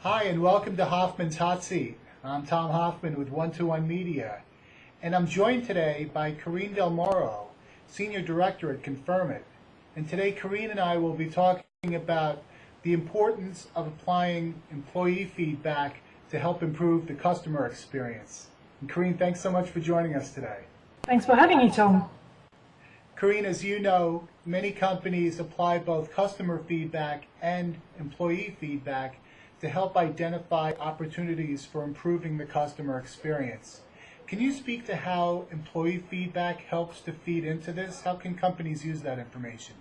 Hi, and welcome to Hoffman's Hot Seat. I'm Tom Hoffman with 121 Media, and I'm joined today by Karine Del Moro, Senior Director at Confirmit. And today, Karine and I will be talking about the importance of applying employee feedback to help improve the customer experience. And Karine, thanks so much for joining us today. Thanks for having me, Tom. Karine, as you know, many companies apply both customer feedback and employee feedback to help identify opportunities for improving the customer experience. Can you speak to how employee feedback helps to feed into this? How can companies use that information?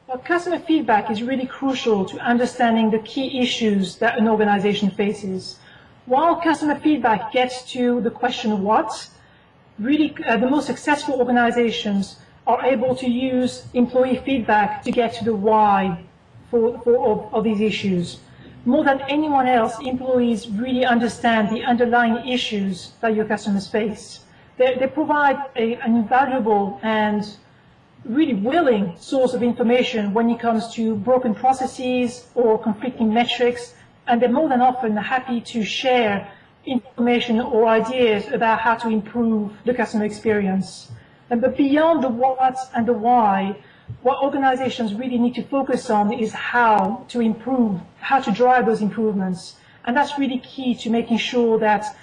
Well, customer feedback is really crucial to understanding the key issues that an organization faces. While customer feedback gets to the question what, really the most successful organizations are able to use employee feedback to get to the why of these issues. More than anyone else, employees really understand the underlying issues that your customers face. They provide an invaluable and really willing source of information when it comes to broken processes or conflicting metrics, and they're more than often happy to share information or ideas about how to improve the customer experience. But beyond the what and the why, what organizations really need to focus on is how to improve, how to drive those improvements. And that's really key to making sure that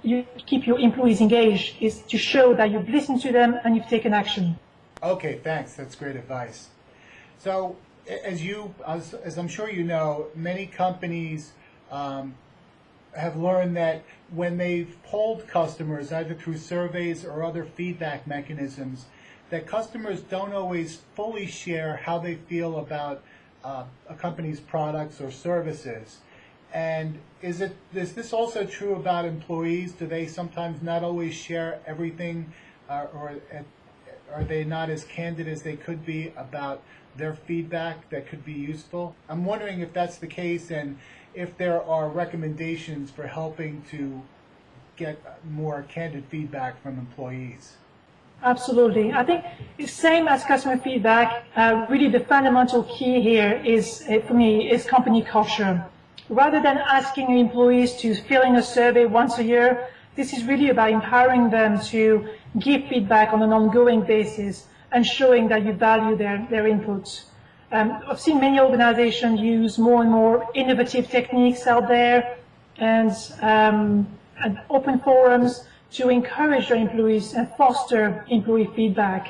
you keep your employees engaged, is to show that you've listened to them and you've taken action. Okay, thanks. That's great advice. So, as I'm sure you know, many companies have learned that when they've polled customers, either through surveys or other feedback mechanisms, that customers don't always fully share how they feel about a company's products or services. And is this also true about employees? Do they sometimes not always share everything, or are they not as candid as they could be about their feedback that could be useful? I'm wondering if that's the case, and if there are recommendations for helping to get more candid feedback from employees. Absolutely. I think the same as customer feedback, really the fundamental key here is, for me, is company culture. Rather than asking employees to fill in a survey once a year, this is really about empowering them to give feedback on an ongoing basis and showing that you value their input. I've seen many organizations use more and more innovative techniques out there and open forums to encourage their employees and foster employee feedback.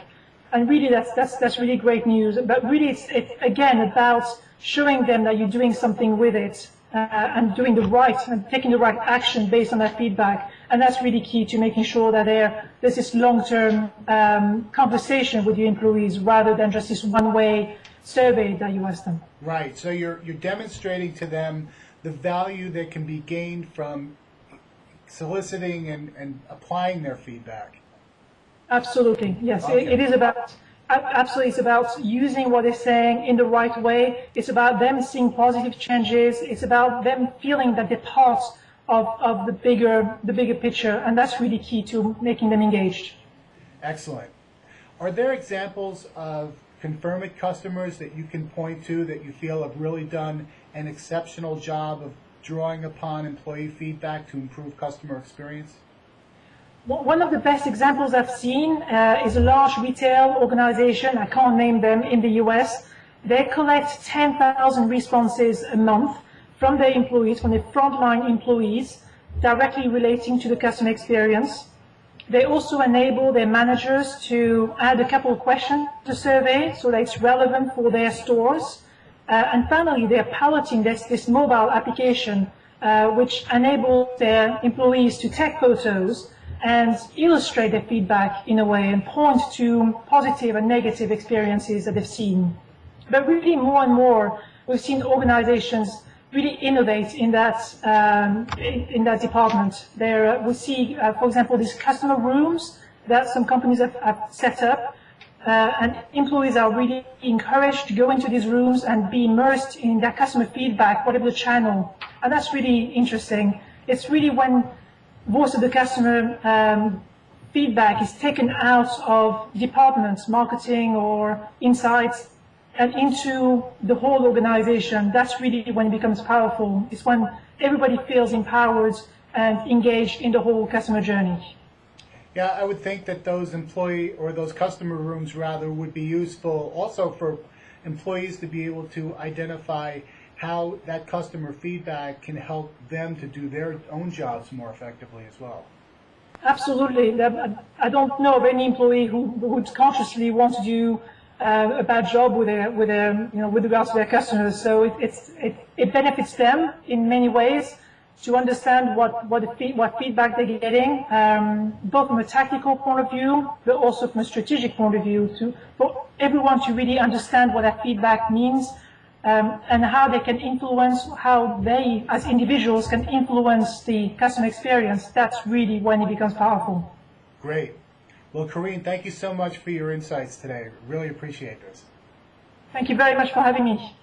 And really that's really great news. But really it's again about showing them that you're doing something with it and doing the right and taking the right action based on that feedback. And that's really key to making sure that there's this long-term conversation with your employees rather than just this one-way survey that you ask them. Right. So you're demonstrating to them the value that can be gained from soliciting and applying their feedback. Absolutely, yes. Okay. It is about, absolutely, it's about using what they're saying in the right way. It's about them seeing positive changes. It's about them feeling that they're part of the bigger picture, and that's really key to making them engaged. Excellent. Are there examples of Confirmit customers that you can point to that you feel have really done an exceptional job of drawing upon employee feedback to improve customer experience? One of the best examples I've seen is a large retail organization, I can't name them, in the US. They collect 10,000 responses a month from their employees, from their frontline employees, directly relating to the customer experience. They also enable their managers to add a couple of questions to the survey so that it's relevant for their stores. And finally, they're piloting this mobile application, which enables their employees to take photos and illustrate their feedback in a way and point to positive and negative experiences that they've seen. But really, more and more, we've seen organizations really innovate in that department. We see, for example, these customer rooms that some companies have set up. And employees are really encouraged to go into these rooms and be immersed in their customer feedback, whatever the channel. And that's really interesting. It's really when most of the customer feedback is taken out of departments, marketing or insights, and into the whole organization, that's really when it becomes powerful. It's when everybody feels empowered and engaged in the whole customer journey. Yeah, I would think that those employee or those customer rooms rather would be useful also for employees to be able to identify how that customer feedback can help them to do their own jobs more effectively as well. Absolutely. I don't know of any employee who would consciously want to do a bad job with regards to their customers. So it benefits them in many ways to understand what feedback they're getting, both from a tactical point of view, but also from a strategic point of view, for everyone to really understand what that feedback means, and how they can influence, how they as individuals can influence the customer experience. That's really when it becomes powerful. Great. Well, Karine, thank you so much for your insights today. Really appreciate this. Thank you very much for having me.